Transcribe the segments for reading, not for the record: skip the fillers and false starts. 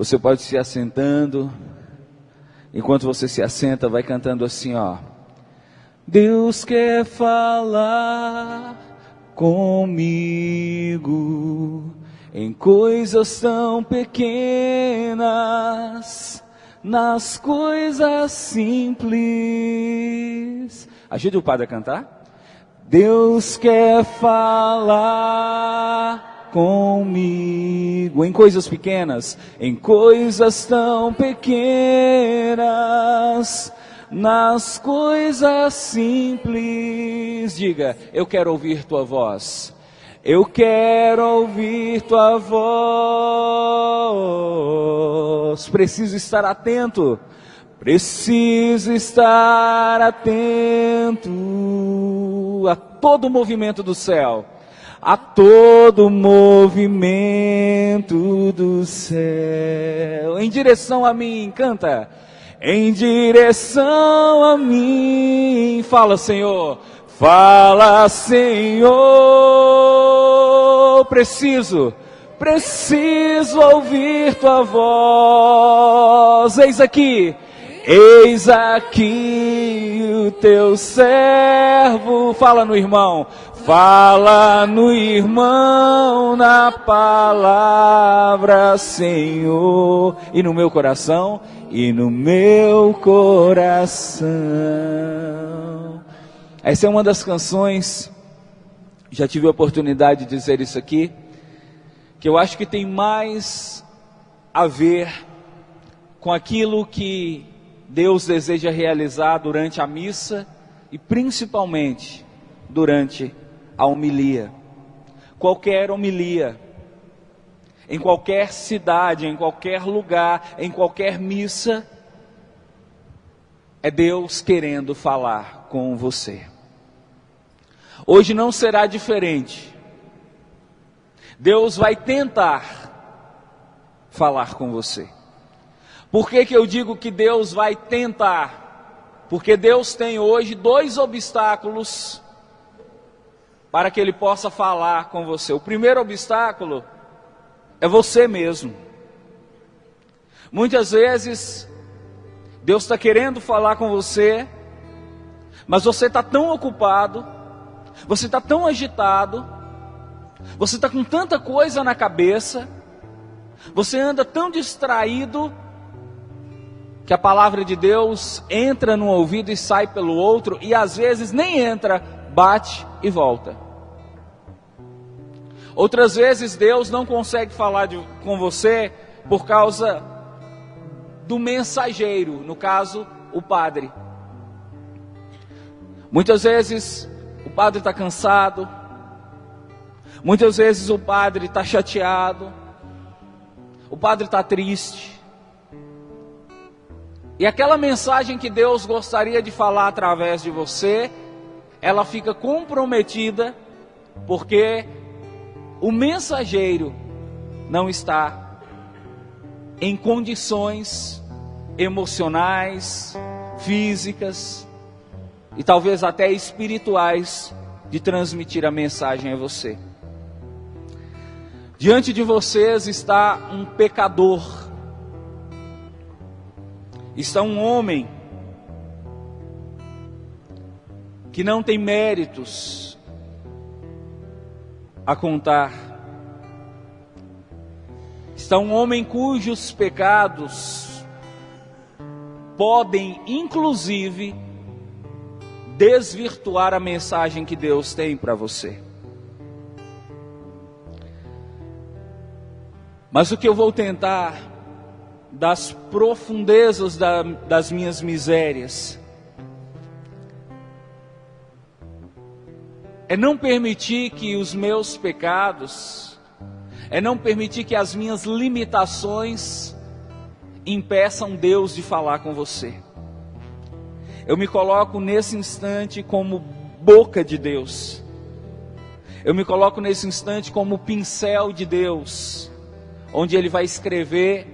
Você pode se assentando. Enquanto você se assenta, vai cantando assim, ó. Deus quer falar comigo em coisas tão pequenas, nas coisas simples. Ajude o padre a cantar. Deus quer falar comigo em coisas pequenas, em coisas tão pequenas, nas coisas simples. Diga, eu quero ouvir tua voz. Eu quero ouvir tua voz. Preciso estar atento. Preciso estar atento a todo o movimento do céu. A todo o movimento do céu. Em direção a mim, canta. Em direção a mim. Fala, Senhor. Fala, Senhor. Preciso ouvir tua voz. Eis aqui o teu servo. Fala no irmão. Fala no irmão, na palavra, Senhor. E no meu coração. Essa é uma das canções, já tive a oportunidade de dizer isso aqui, que eu acho que tem mais a ver com aquilo que Deus deseja realizar durante a missa e principalmente durante a homilia. Qualquer homilia, em qualquer cidade, em qualquer lugar, em qualquer missa, é Deus querendo falar com você. Hoje não será diferente. Deus vai tentar falar com você. Por que eu digo que Deus vai tentar? Porque Deus tem hoje 2 obstáculos para que Ele possa falar com você. O primeiro obstáculo é você mesmo. Muitas vezes, Deus está querendo falar com você, mas você está tão ocupado, você está tão agitado, você está com tanta coisa na cabeça, você anda tão distraído, que a palavra de Deus entra num ouvido e sai pelo outro, e às vezes nem entra, bate e volta. Outras vezes Deus não consegue falar com você por causa do mensageiro, no caso, o padre. Muitas vezes o padre está cansado, muitas vezes o padre está chateado, o padre está triste. E aquela mensagem que Deus gostaria de falar através de você, ela fica comprometida, porque o mensageiro não está em condições emocionais, físicas e talvez até espirituais de transmitir a mensagem a você. Diante de vocês está um pecador, está um homem que não tem méritos a contar. Está um homem cujos pecados podem, inclusive, desvirtuar a mensagem que Deus tem para você. Mas o que eu vou tentar, das profundezas das minhas misérias, é não permitir que os meus pecados, é não permitir que as minhas limitações impeçam Deus de falar com você. Eu me coloco nesse instante como boca de Deus. Eu me coloco nesse instante como pincel de Deus, onde Ele vai escrever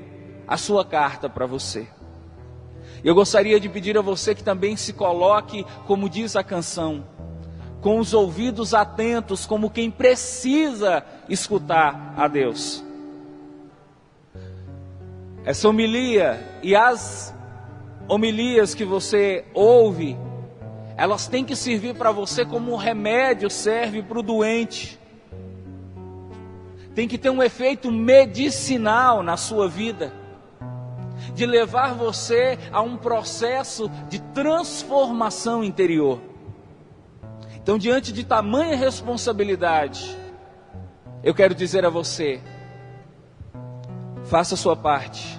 a sua carta para você. Eu gostaria de pedir a você que também se coloque, como diz a canção, com os ouvidos atentos, como quem precisa escutar a Deus. Essa homilia e as homilias que você ouve, elas têm que servir para você como um remédio serve para o doente. Tem que ter um efeito medicinal na sua vida, de levar você a um processo de transformação interior. Então, diante de tamanha responsabilidade, eu quero dizer a você: faça a sua parte,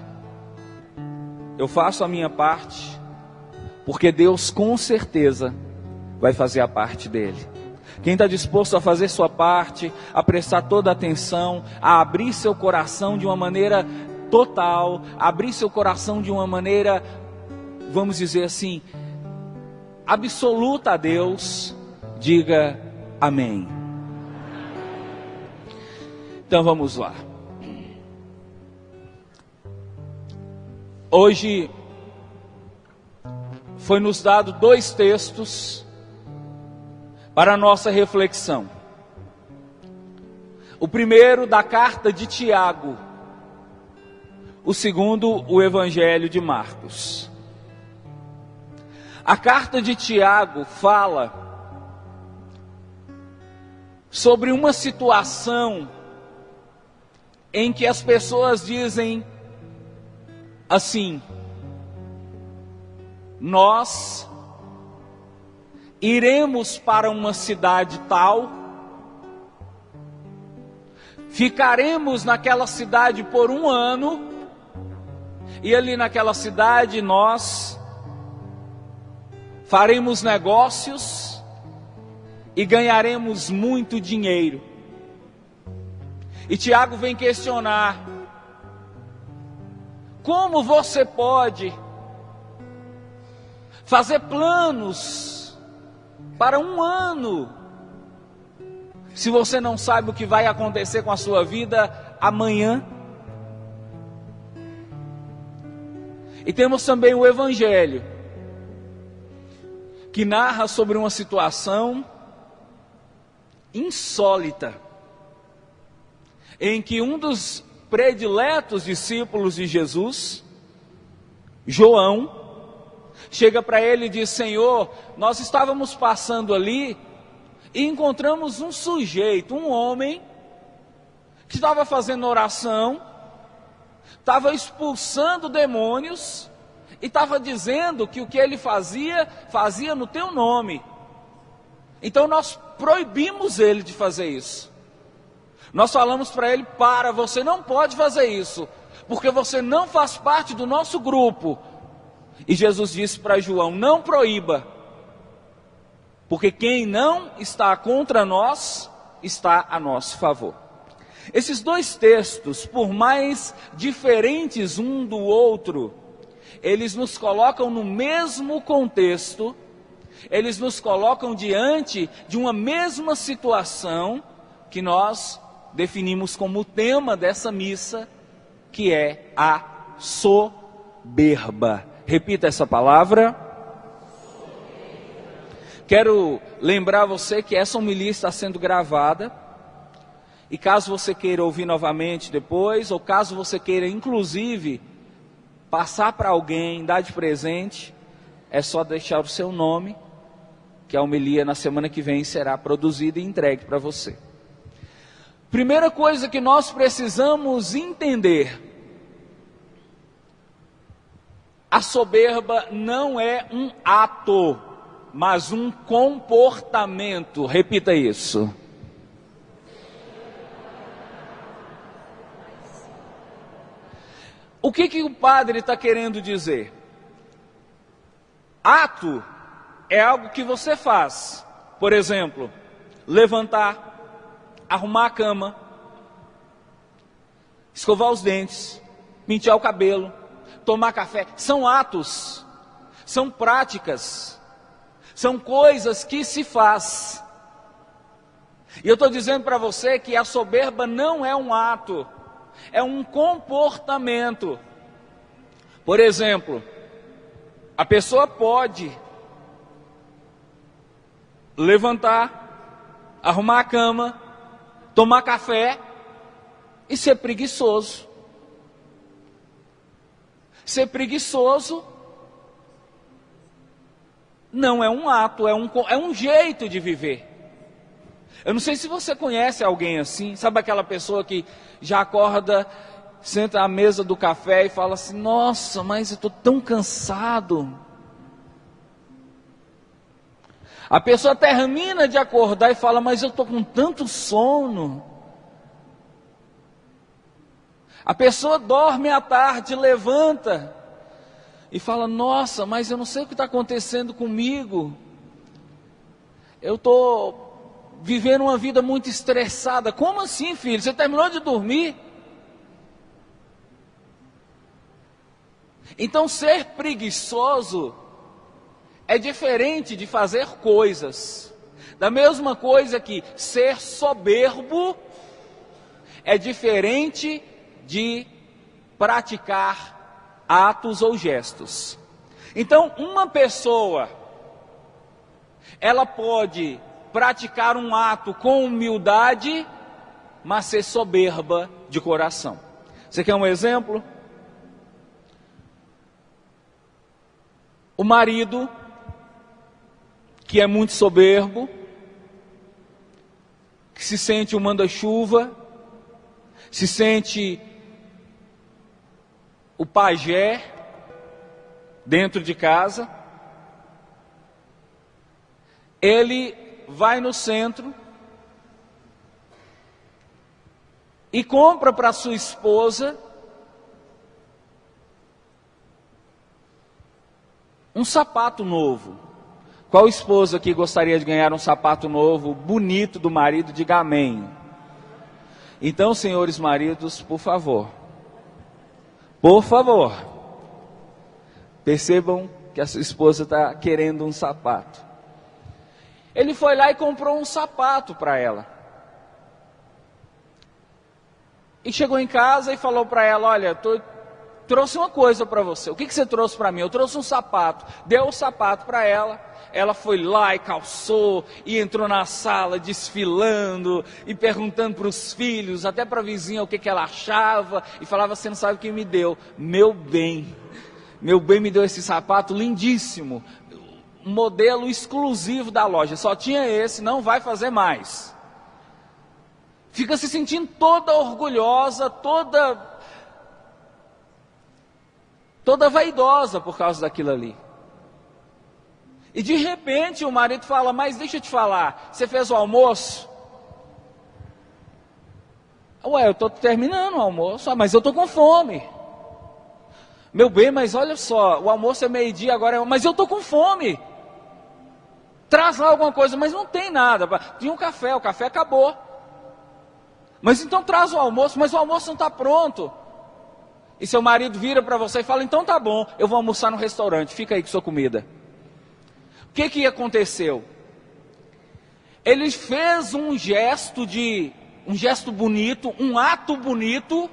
eu faço a minha parte, porque Deus com certeza vai fazer a parte dele. Quem está disposto a fazer sua parte, a prestar toda a atenção, a abrir seu coração de uma maneira total, a abrir seu coração de uma maneira, vamos dizer assim, absoluta a Deus, diga amém. Então vamos lá. Hoje foi nos dado 2 textos para a nossa reflexão. O primeiro da carta de Tiago, o segundo o Evangelho de Marcos. A carta de Tiago fala sobre uma situação em que as pessoas dizem assim: nós iremos para uma cidade tal, ficaremos naquela cidade por 1 ano, e ali naquela cidade nós faremos negócios e ganharemos muito dinheiro. E Tiago vem questionar: como você pode fazer planos para 1 ano, se você não sabe o que vai acontecer com a sua vida amanhã? E temos também o Evangelho, que narra sobre uma situação insólita, em que um dos prediletos discípulos de Jesus, João, chega para ele e diz: Senhor, nós estávamos passando ali e encontramos um sujeito, um homem, que estava fazendo oração, estava expulsando demônios e estava dizendo que o que ele fazia, fazia no teu nome. Então nós proibimos ele de fazer isso. Nós falamos para ele: para, você não pode fazer isso, porque você não faz parte do nosso grupo. E Jesus disse para João: não proíba, porque quem não está contra nós, está a nosso favor. Esses 2 textos, por mais diferentes um do outro, eles nos colocam no mesmo contexto, eles nos colocam diante de uma mesma situação que nós definimos como o tema dessa missa, que é a soberba. Repita essa palavra. Quero lembrar você que essa homilia está sendo gravada, e caso você queira ouvir novamente depois, ou caso você queira inclusive passar para alguém, dar de presente, é só deixar o seu nome, que a homilia na semana que vem será produzida e entregue para você. Primeira coisa que nós precisamos entender: a soberba não é um ato, mas um comportamento. Repita isso. O que o padre está querendo dizer? Ato é algo que você faz. Por exemplo, levantar, arrumar a cama, escovar os dentes, pentear o cabelo, tomar café. São atos, são práticas, são coisas que se faz. E eu estou dizendo para você que a soberba não é um ato, é um comportamento. Por exemplo, a pessoa pode levantar, arrumar a cama, tomar café e ser preguiçoso. Ser preguiçoso não é um ato, é um jeito de viver. Eu não sei se você conhece alguém assim, sabe aquela pessoa que já acorda, senta à mesa do café e fala assim: nossa, mas eu estou tão cansado. A pessoa termina de acordar e fala: mas eu estou com tanto sono. A pessoa dorme à tarde, levanta e fala: nossa, mas eu não sei o que está acontecendo comigo. Eu estou vivendo uma vida muito estressada. Como assim, filho? Você terminou de dormir? Então, ser preguiçoso é diferente de fazer coisas. Da mesma coisa que ser soberbo é diferente de praticar atos ou gestos. Então, uma pessoa, ela pode praticar um ato com humildade, mas ser soberba de coração. Você quer um exemplo? O marido, que é muito soberbo, que se sente o manda-chuva, se sente o pajé dentro de casa, ele vai no centro e compra para sua esposa um sapato novo. Qual esposa aqui gostaria de ganhar um sapato novo, bonito do marido? Diga amém. Então, senhores maridos, por favor, percebam que a sua esposa está querendo um sapato. Ele foi lá e comprou um sapato para ela. E chegou em casa e falou para ela: olha, trouxe uma coisa para você. O que você trouxe para mim? Eu trouxe um sapato. Deu o sapato para ela. Ela foi lá e calçou, e entrou na sala desfilando, e perguntando para os filhos, até para a vizinha o que ela achava, e falava: você não sabe o que me deu. Meu bem me deu esse sapato lindíssimo, modelo exclusivo da loja, só tinha esse, não vai fazer mais. Fica se sentindo toda orgulhosa, toda vaidosa por causa daquilo ali. E de repente o marido fala: mas deixa eu te falar, você fez o almoço? Ué, eu estou terminando o almoço. Mas eu estou com fome. Meu bem, mas olha só, o almoço é meio-dia agora, mas eu estou com fome. Traz lá alguma coisa. Mas não tem nada. Tinha um café, o café acabou. Mas então traz o almoço. Mas o almoço não está pronto. E seu marido vira para você e fala: então tá bom, eu vou almoçar no restaurante, fica aí com sua comida. O que aconteceu? Ele fez um gesto bonito, um ato bonito,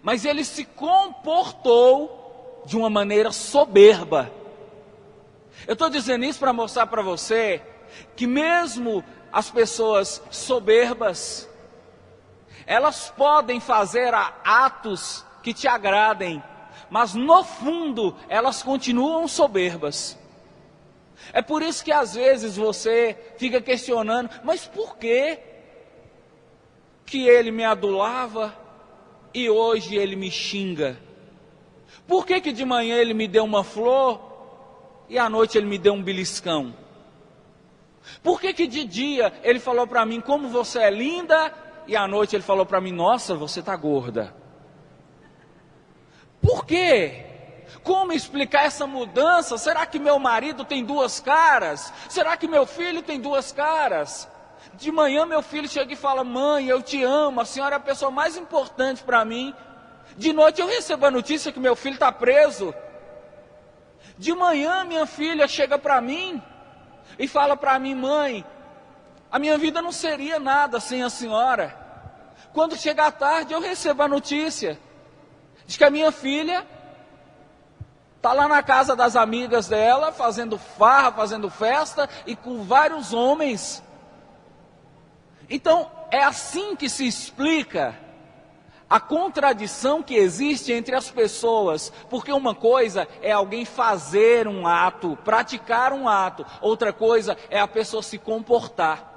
mas ele se comportou de uma maneira soberba. Eu estou dizendo isso para mostrar para você que mesmo as pessoas soberbas, elas podem fazer atos que te agradem, mas no fundo elas continuam soberbas. É por isso que às vezes você fica questionando: mas por que ele me adulava e hoje ele me xinga? Por que de manhã ele me deu uma flor e à noite ele me deu um beliscão? Por que de dia ele falou para mim: como você é linda, e à noite ele falou para mim: nossa, você está gorda? Por quê? Como explicar essa mudança? Será que meu marido tem duas caras? Será que meu filho tem duas caras? De manhã meu filho chega e fala: mãe, eu te amo, a senhora é a pessoa mais importante para mim. De noite eu recebo a notícia que meu filho está preso. De manhã minha filha chega para mim e fala para mim: mãe, a minha vida não seria nada sem a senhora. Quando chega à tarde eu recebo a notícia de que a minha filha está lá na casa das amigas dela, fazendo farra, fazendo festa, e com vários homens. Então, é assim que se explica a contradição que existe entre as pessoas, porque uma coisa é alguém fazer um ato, praticar um ato, outra coisa é a pessoa se comportar.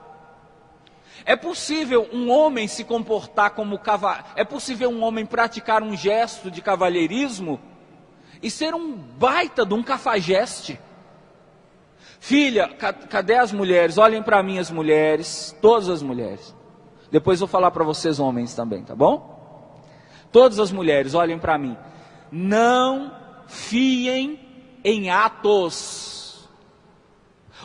É possível um homem se comportar como é possível um homem praticar um gesto de cavalheirismo e ser um baita de um cafajeste. Filha, cadê as mulheres? Olhem para mim as mulheres, todas as mulheres. Depois vou falar para vocês homens também, tá bom? Todas as mulheres, olhem para mim. Não fiem em atos.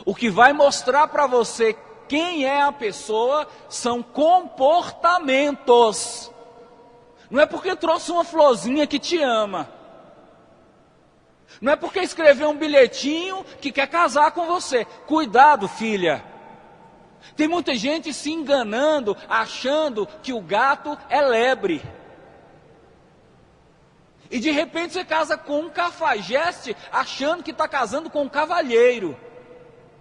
O que vai mostrar para você quem é a pessoa são comportamentos. Não é porque trouxe uma florzinha que te ama. Não é porque escreveu um bilhetinho que quer casar com você. Cuidado, filha. Tem muita gente se enganando, achando que o gato é lebre. E de repente você casa com um cafajeste, achando que está casando com um cavalheiro.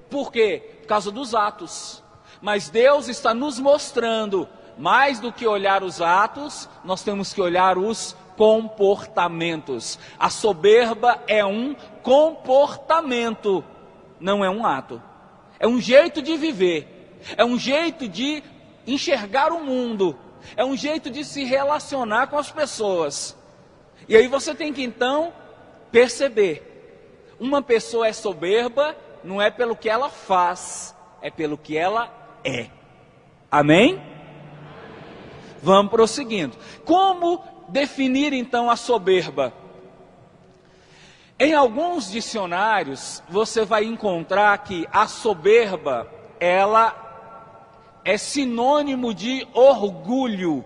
Por quê? Por causa dos atos. Mas Deus está nos mostrando, mais do que olhar os atos, nós temos que olhar os comportamentos. A soberba é um comportamento, não é um ato. É um jeito de viver, é um jeito de enxergar o mundo, é um jeito de se relacionar com as pessoas. E aí você tem que então perceber, uma pessoa é soberba, não é pelo que ela faz, é pelo que ela é. Amém? Vamos prosseguindo. Como definir então a soberba? Em alguns dicionários você vai encontrar que a soberba, ela é sinônimo de orgulho.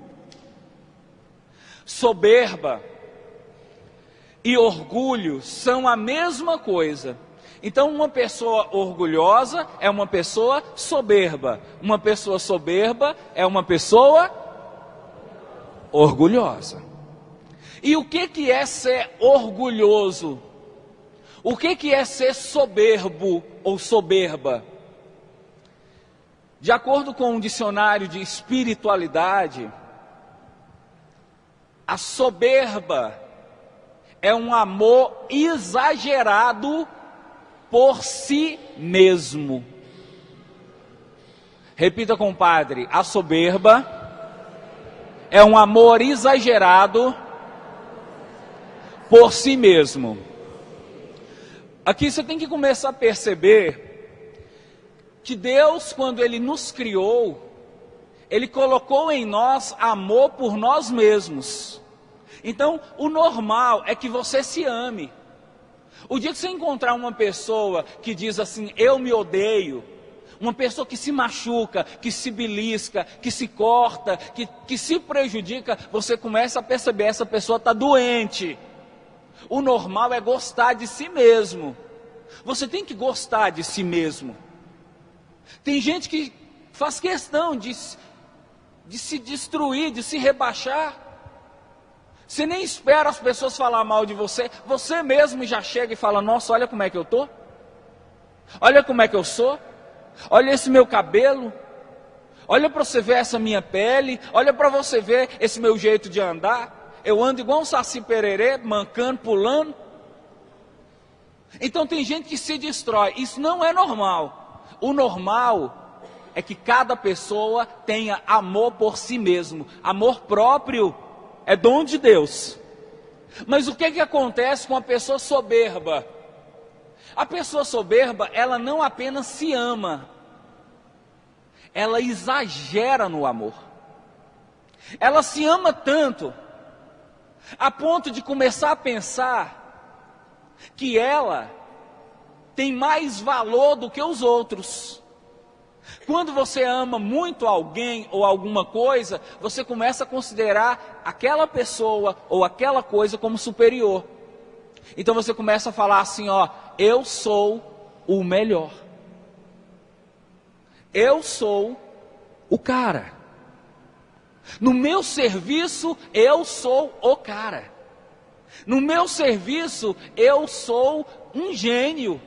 Soberba e orgulho são a mesma coisa. Então uma pessoa orgulhosa é uma pessoa soberba. Uma pessoa soberba é uma pessoa orgulhosa. E o que é ser orgulhoso? O que é ser soberbo ou soberba? De acordo com um dicionário de espiritualidade, a soberba é um amor exagerado por si mesmo. Repita, compadre. A soberba é um amor exagerado por si mesmo. Aqui você tem que começar a perceber que Deus, quando Ele nos criou, Ele colocou em nós amor por nós mesmos. Então, o normal é que você se ame. O dia que você encontrar uma pessoa que diz assim, eu me odeio, uma pessoa que se machuca, que se belisca, que se corta, que se prejudica, você começa a perceber, essa pessoa está doente. O normal é gostar de si mesmo. Você tem que gostar de si mesmo. Tem gente que faz questão de se destruir, de se rebaixar. Você nem espera as pessoas falar mal de você, você mesmo já chega e fala, nossa, olha como é que eu estou, olha como é que eu sou, olha esse meu cabelo, olha para você ver essa minha pele, olha para você ver esse meu jeito de andar, eu ando igual um saci pererê, mancando, pulando. Então tem gente que se destrói, isso não é normal. O normal é que cada pessoa tenha amor por si mesmo, amor próprio. É dom de Deus. Mas o que acontece com a pessoa soberba? A pessoa soberba, ela não apenas se ama, ela exagera no amor. Ela se ama tanto, a ponto de começar a pensar que ela tem mais valor do que os outros. Quando você ama muito alguém ou alguma coisa, você começa a considerar aquela pessoa ou aquela coisa como superior. Então você começa a falar assim, ó, eu sou o melhor. Eu sou o cara. No meu serviço, eu sou o cara. No meu serviço, eu sou um gênio.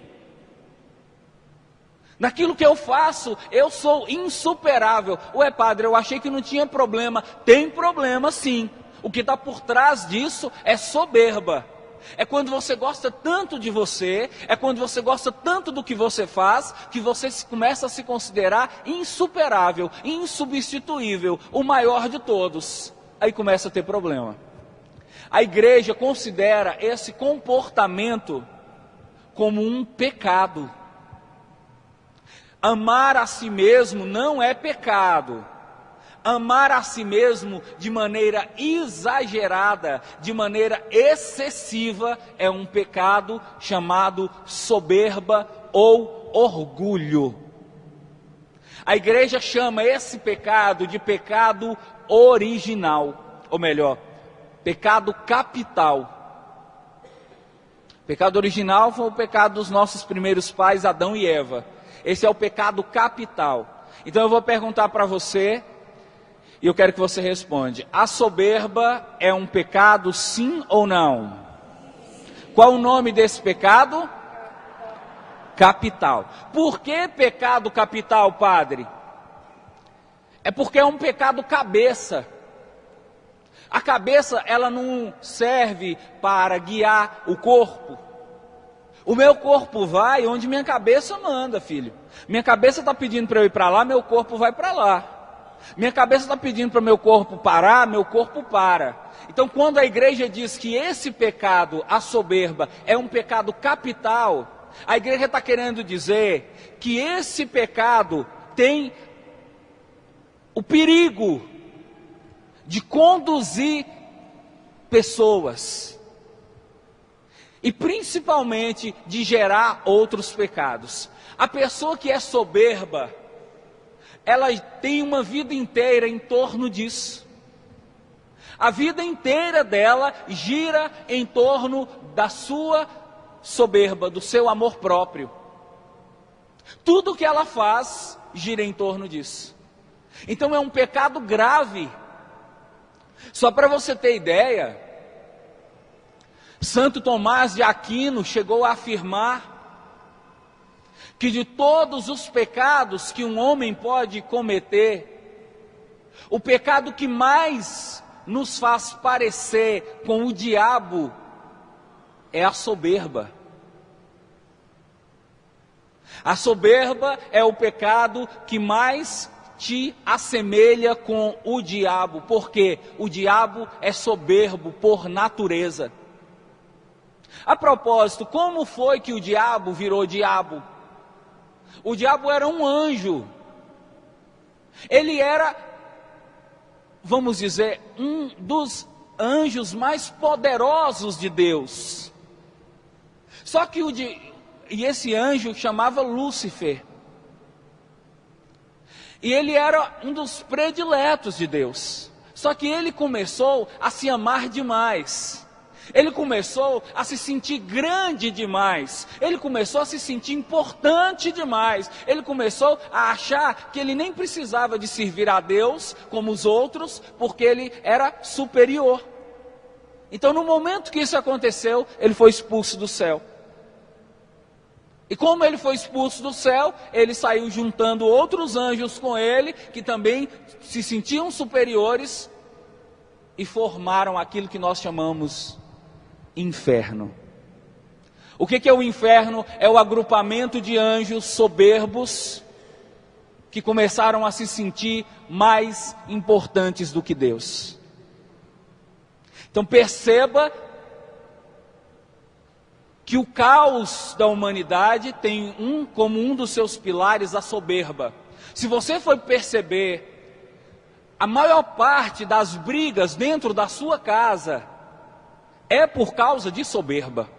Naquilo que eu faço, eu sou insuperável. Ué, padre, eu achei que não tinha problema. Tem problema sim. O que está por trás disso é soberba. É quando você gosta tanto de você, é quando você gosta tanto do que você faz, que você começa a se considerar insuperável, insubstituível, o maior de todos. Aí começa a ter problema. A igreja considera esse comportamento como um pecado. Amar a si mesmo não é pecado. Amar a si mesmo de maneira exagerada, de maneira excessiva, é um pecado chamado soberba ou orgulho. A igreja chama esse pecado de pecado original, ou melhor, pecado capital. Pecado original foi o pecado dos nossos primeiros pais, Adão e Eva. Esse é o pecado capital. Então eu vou perguntar para você, e eu quero que você responda: a soberba é um pecado, sim ou não? Qual o nome desse pecado? Capital. Por que pecado capital, padre? É porque é um pecado cabeça. A cabeça, ela não serve para guiar o corpo. O meu corpo vai onde minha cabeça manda, filho. Minha cabeça está pedindo para eu ir para lá, meu corpo vai para lá. Minha cabeça está pedindo para o meu corpo parar, meu corpo para. Então, quando a igreja diz que esse pecado, a soberba, é um pecado capital, a igreja está querendo dizer que esse pecado tem o perigo de conduzir pessoas e principalmente de gerar outros pecados. A pessoa que é soberba, ela tem uma vida inteira em torno disso. A vida inteira dela gira em torno da sua soberba, do seu amor próprio. Tudo que ela faz gira em torno disso. Então é um pecado grave. Só para você ter ideia, Santo Tomás de Aquino chegou a afirmar que de todos os pecados que um homem pode cometer, o pecado que mais nos faz parecer com o diabo é a soberba. A soberba é o pecado que mais te assemelha com o diabo, porque o diabo é soberbo por natureza. A propósito, como foi que o diabo virou diabo? O diabo era um anjo. Ele era, vamos dizer, um dos anjos mais poderosos de Deus. Só que esse anjo chamava Lúcifer. E ele era um dos prediletos de Deus. Só que ele começou a se amar demais. Ele começou a se sentir grande demais. Ele começou a se sentir importante demais. Ele começou a achar que ele nem precisava de servir a Deus como os outros, porque ele era superior. Então, no momento que isso aconteceu, ele foi expulso do céu. E como ele foi expulso do céu, ele saiu juntando outros anjos com ele, que também se sentiam superiores, e formaram aquilo que nós chamamos inferno. O que é o inferno? É o agrupamento de anjos soberbos, que começaram a se sentir mais importantes do que Deus. Então perceba que o caos da humanidade tem como um dos seus pilares a soberba. Se você for perceber, a maior parte das brigas dentro da sua casa é por causa de soberba.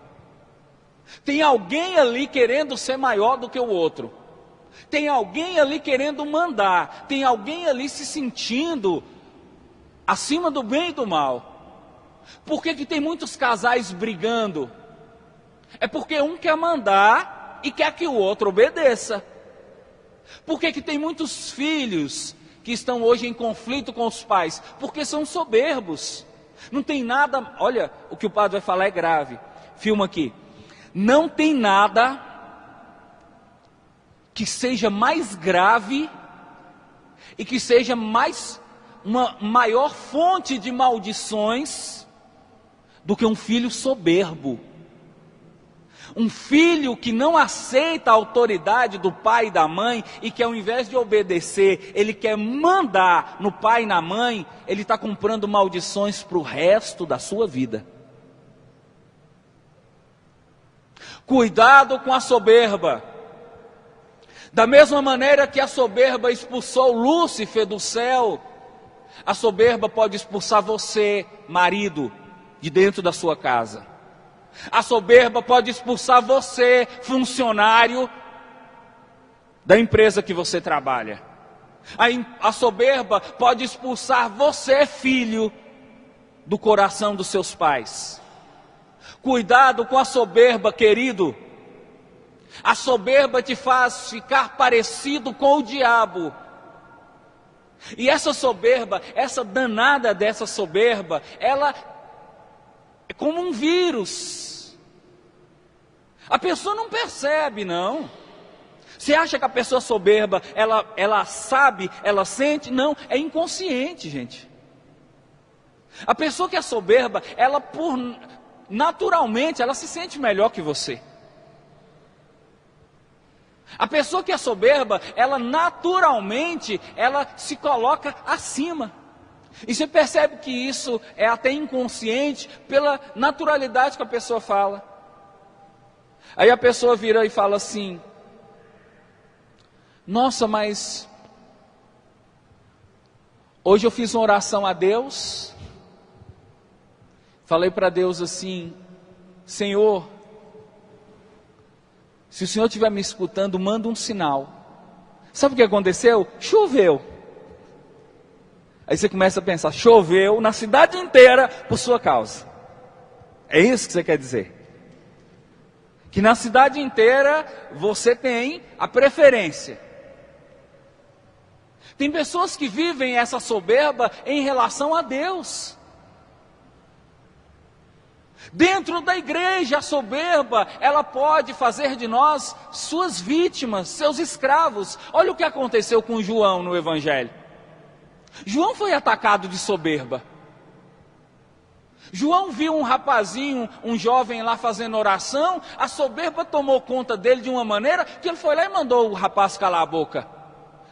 Tem alguém ali querendo ser maior do que o outro. Tem alguém ali querendo mandar. Tem alguém ali se sentindo acima do bem e do mal. Por que que tem muitos casais brigando? É porque um quer mandar e quer que o outro obedeça. Por que que tem muitos filhos que estão hoje em conflito com os pais? Porque são soberbos. Não tem nada, olha, o que o padre vai falar é grave. Filma aqui. Não tem nada que seja mais grave e que seja mais uma maior fonte de maldições do que um filho soberbo. Um filho que não aceita a autoridade do pai e da mãe e que ao invés de obedecer, ele quer mandar no pai e na mãe, ele está comprando maldições para o resto da sua vida. Cuidado com a soberba. Da mesma maneira que a soberba expulsou Lúcifer do céu, a soberba pode expulsar você, marido, de dentro da sua casa. A soberba pode expulsar você, funcionário da empresa que você trabalha. A soberba pode expulsar você, filho, do coração dos seus pais. Cuidado com a soberba, querido. A soberba te faz ficar parecido com o diabo. E essa soberba, essa danada dessa soberba, ela é como um vírus. A pessoa não percebe, não. Você acha que a pessoa soberba, ela sabe, ela sente? Não, é inconsciente, gente. A pessoa que é soberba, naturalmente, ela se sente melhor que você. A pessoa que é soberba, ela naturalmente, ela se coloca acima. E você percebe que isso é até inconsciente pela naturalidade que a pessoa fala. Aí a pessoa vira e fala assim: nossa, mas hoje eu fiz uma oração a Deus. Falei para Deus assim: Senhor, se o Senhor estiver me escutando, manda um sinal. Sabe o que aconteceu? Choveu. Aí você começa a pensar: choveu na cidade inteira por sua causa. É isso que você quer dizer? Que na cidade inteira você tem a preferência. Tem pessoas que vivem essa soberba em relação a Deus. Dentro da igreja, a soberba, ela pode fazer de nós suas vítimas, seus escravos. Olha o que aconteceu com João no Evangelho. João foi atacado de soberba. João viu um rapazinho, um jovem lá fazendo oração, a soberba tomou conta dele de uma maneira que ele foi lá e mandou o rapaz calar a boca.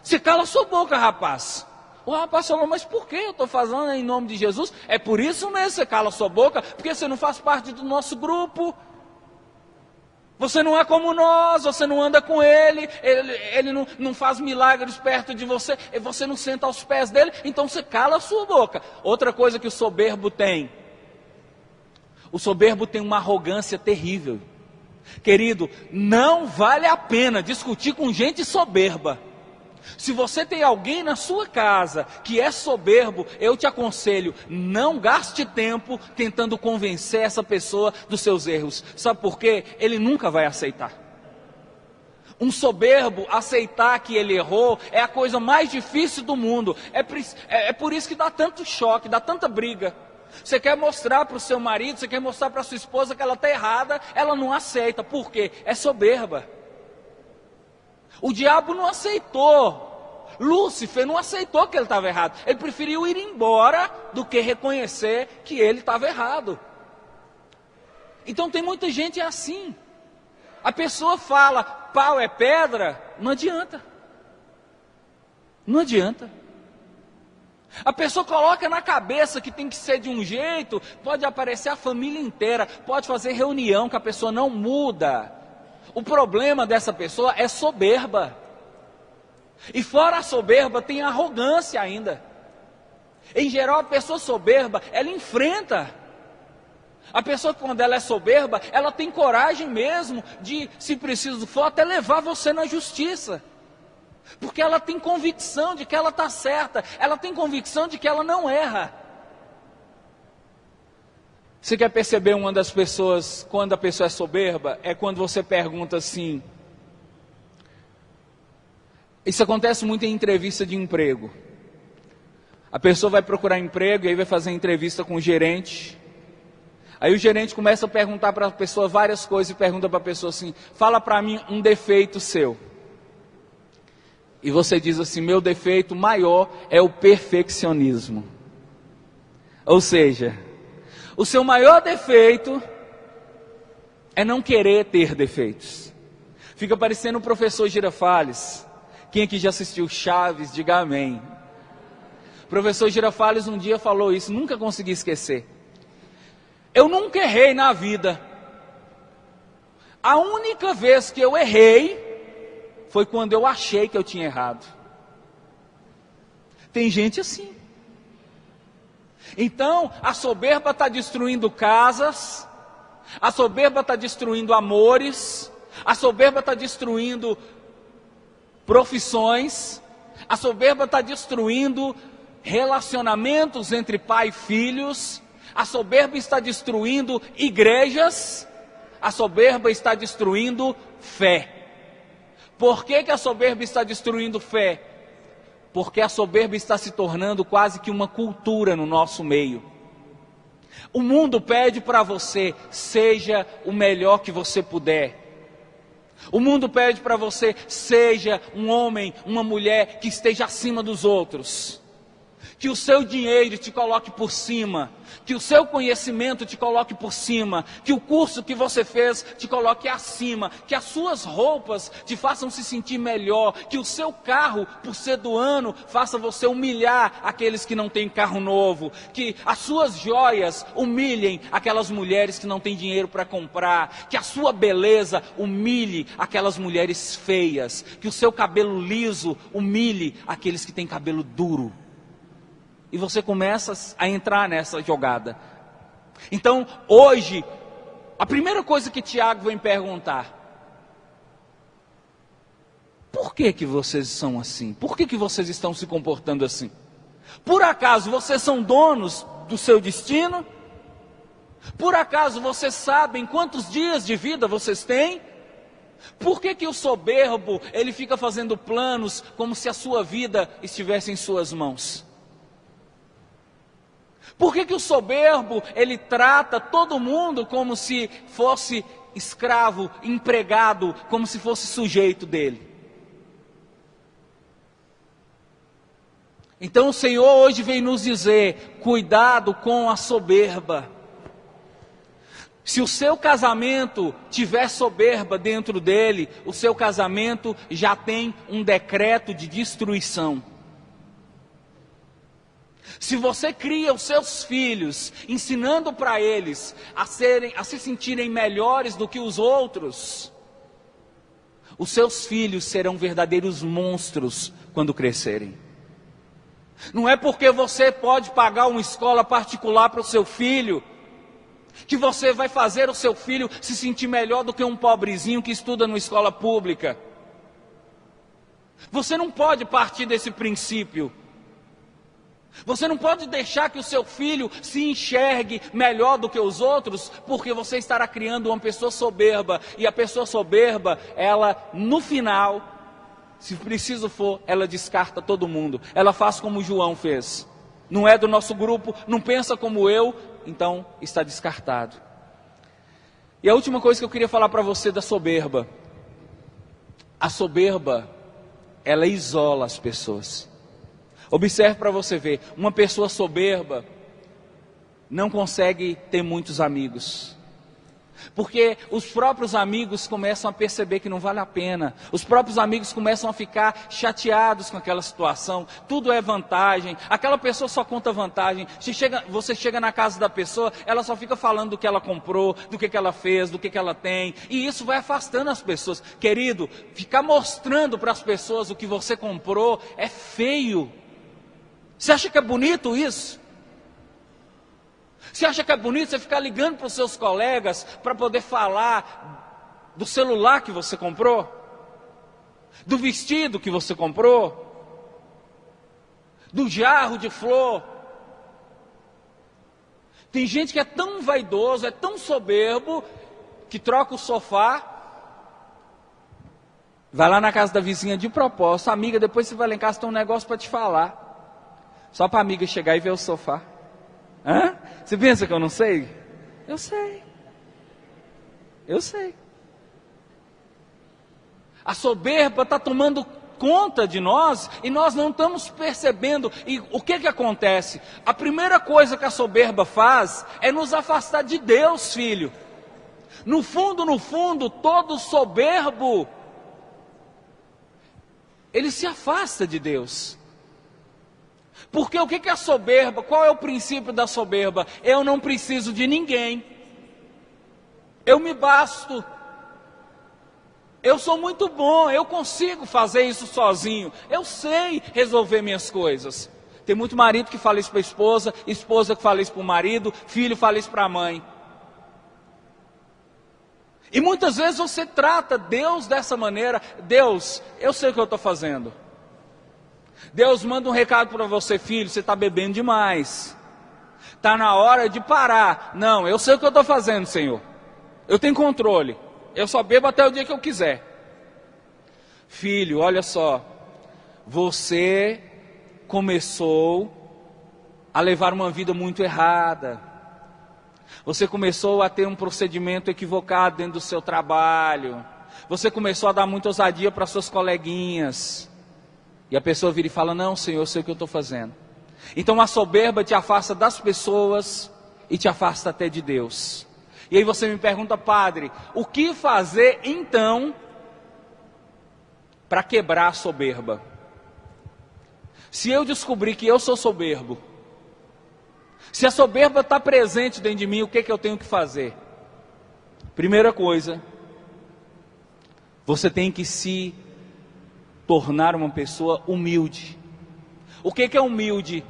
Você cala a sua boca, rapaz. O rapaz falou: mas por que eu estou fazendo em nome de Jesus? É por isso mesmo, você cala a sua boca, porque você não faz parte do nosso grupo. Você não é como nós, você não anda com ele não faz milagres perto de você, você não senta aos pés dele, então você cala a sua boca. Outra coisa que o soberbo tem uma arrogância terrível. Querido, não vale a pena discutir com gente soberba. Se você tem alguém na sua casa que é soberbo, eu te aconselho, não gaste tempo tentando convencer essa pessoa dos seus erros. Sabe por quê? Ele nunca vai aceitar. Um soberbo aceitar que ele errou é a coisa mais difícil do mundo. É por isso que dá tanto choque, dá tanta briga. Você quer mostrar para o seu marido, você quer mostrar para a sua esposa que ela está errada, ela não aceita. Por quê? É soberba. O diabo não aceitou, Lúcifer não aceitou que ele estava errado. Ele preferiu ir embora do que reconhecer que ele estava errado. Então tem muita gente assim. A pessoa fala, pau é pedra, não adianta. Não adianta. A pessoa coloca na cabeça que tem que ser de um jeito, pode aparecer a família inteira, pode fazer reunião que a pessoa não muda. O problema dessa pessoa é soberba. E fora a soberba tem a arrogância ainda. Em geral, a pessoa soberba, ela enfrenta. A pessoa, quando ela é soberba, ela tem coragem mesmo de, se preciso for, até levar você na justiça. Porque ela tem convicção de que ela está certa. Ela tem convicção de que ela não erra. Você quer perceber uma das pessoas, quando a pessoa é soberba? É quando você pergunta assim. Isso acontece muito em entrevista de emprego. A pessoa vai procurar emprego e aí vai fazer entrevista com o gerente. Aí o gerente começa a perguntar para a pessoa várias coisas e pergunta para a pessoa assim: fala para mim um defeito seu. E você diz assim: meu defeito maior é o perfeccionismo. Ou seja, o seu maior defeito é não querer ter defeitos. Fica parecendo o professor Girafales. Quem aqui já assistiu Chaves, diga amém. O professor Girafales um dia falou isso, nunca consegui esquecer. Eu nunca errei na vida. A única vez que eu errei foi quando eu achei que eu tinha errado. Tem gente assim. Então, a soberba está destruindo casas, a soberba está destruindo amores, a soberba está destruindo profissões, a soberba está destruindo relacionamentos entre pai e filhos, a soberba está destruindo igrejas, a soberba está destruindo fé. Por que a soberba está destruindo fé? Porque a soberba está se tornando quase que uma cultura no nosso meio. O mundo pede para você: seja o melhor que você puder. O mundo pede para você: seja um homem, uma mulher que esteja acima dos outros. Que o seu dinheiro te coloque por cima, que o seu conhecimento te coloque por cima, que o curso que você fez te coloque acima, que as suas roupas te façam se sentir melhor, que o seu carro, por ser do ano, faça você humilhar aqueles que não têm carro novo, que as suas joias humilhem aquelas mulheres que não têm dinheiro para comprar, que a sua beleza humilhe aquelas mulheres feias, que o seu cabelo liso humilhe aqueles que têm cabelo duro. E você começa a entrar nessa jogada. Então, hoje, a primeira coisa que Tiago vem perguntar: por que vocês são assim? Por que vocês estão se comportando assim? Por acaso vocês são donos do seu destino? Por acaso vocês sabem quantos dias de vida vocês têm? Por que o soberbo, ele fica fazendo planos como se a sua vida estivesse em suas mãos? Por que o soberbo, ele trata todo mundo como se fosse escravo, empregado, como se fosse sujeito dele? Então o Senhor hoje vem nos dizer: cuidado com a soberba. Se o seu casamento tiver soberba dentro dele, o seu casamento já tem um decreto de destruição. Se você cria os seus filhos, ensinando para eles a se sentirem melhores do que os outros, os seus filhos serão verdadeiros monstros quando crescerem. Não é porque você pode pagar uma escola particular para o seu filho, que você vai fazer o seu filho se sentir melhor do que um pobrezinho que estuda numa escola pública. Você não pode partir desse princípio. Você não pode deixar que o seu filho se enxergue melhor do que os outros, porque você estará criando uma pessoa soberba. E a pessoa soberba, ela no final, se preciso for, ela descarta todo mundo. Ela faz como o João fez. Não é do nosso grupo, não pensa como eu, então está descartado. E a última coisa que eu queria falar para você da soberba. A soberba, ela isola as pessoas. Observe para você ver, uma pessoa soberba não consegue ter muitos amigos. Porque os próprios amigos começam a perceber que não vale a pena. Os próprios amigos começam a ficar chateados com aquela situação. Tudo é vantagem. Aquela pessoa só conta vantagem. Você chega na casa da pessoa, ela só fica falando do que ela comprou, do que ela fez, do que ela tem. E isso vai afastando as pessoas. Querido, ficar mostrando para as pessoas o que você comprou é feio. Você acha que é bonito isso? Você acha que é bonito você ficar ligando para os seus colegas para poder falar do celular que você comprou? Do vestido que você comprou? Do jarro de flor? Tem gente que é tão vaidoso, é tão soberbo, que troca o sofá, vai lá na casa da vizinha de propósito: amiga, depois você vai lá em casa, tem um negócio para te falar. Só para a amiga chegar e ver o sofá. Hã? Você pensa que eu não sei? Eu sei. Eu sei. A soberba está tomando conta de nós e nós não estamos percebendo. E o que acontece? A primeira coisa que a soberba faz é nos afastar de Deus, filho. No fundo, todo soberbo, ele se afasta de Deus. Porque o que é a soberba? Qual é o princípio da soberba? Eu não preciso de ninguém. Eu me basto. Eu sou muito bom, eu consigo fazer isso sozinho. Eu sei resolver minhas coisas. Tem muito marido que fala isso para a esposa, esposa que fala isso para o marido, filho fala isso para a mãe. E muitas vezes você trata Deus dessa maneira. Deus, eu sei o que eu estou fazendo. Deus manda um recado para você, filho, você está bebendo demais. Está na hora de parar. Não, eu sei o que eu estou fazendo, Senhor. Eu tenho controle. Eu só bebo até o dia que eu quiser. Filho, olha só. Você começou a levar uma vida muito errada. Você começou a ter um procedimento equivocado dentro do seu trabalho. Você começou a dar muita ousadia para suas coleguinhas. E a pessoa vira e fala, não, Senhor, eu sei o que eu estou fazendo. Então a soberba te afasta das pessoas e te afasta até de Deus. E aí você me pergunta, padre, o que fazer então para quebrar a soberba? Se eu descobrir que eu sou soberbo, se a soberba está presente dentro de mim, o que eu tenho que fazer? Primeira coisa, você tem que se tornar uma pessoa humilde. O que é humilde?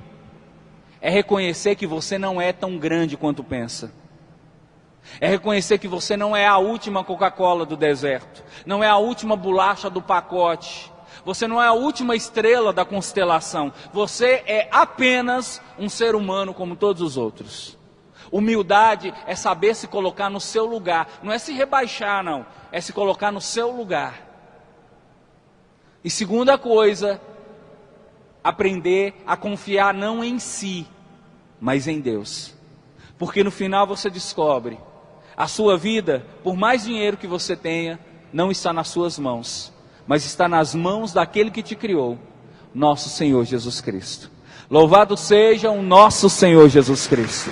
É reconhecer que você não é tão grande quanto pensa. É reconhecer que você não é a última Coca-Cola do deserto, não é a última bolacha do pacote, você não é a última estrela da constelação, você é apenas um ser humano como todos os outros. Humildade é saber se colocar no seu lugar, não é se rebaixar não, é se colocar no seu lugar. E segunda coisa, aprender a confiar não em si, mas em Deus. Porque no final você descobre, a sua vida, por mais dinheiro que você tenha, não está nas suas mãos, mas está nas mãos daquele que te criou, nosso Senhor Jesus Cristo. Louvado seja o nosso Senhor Jesus Cristo.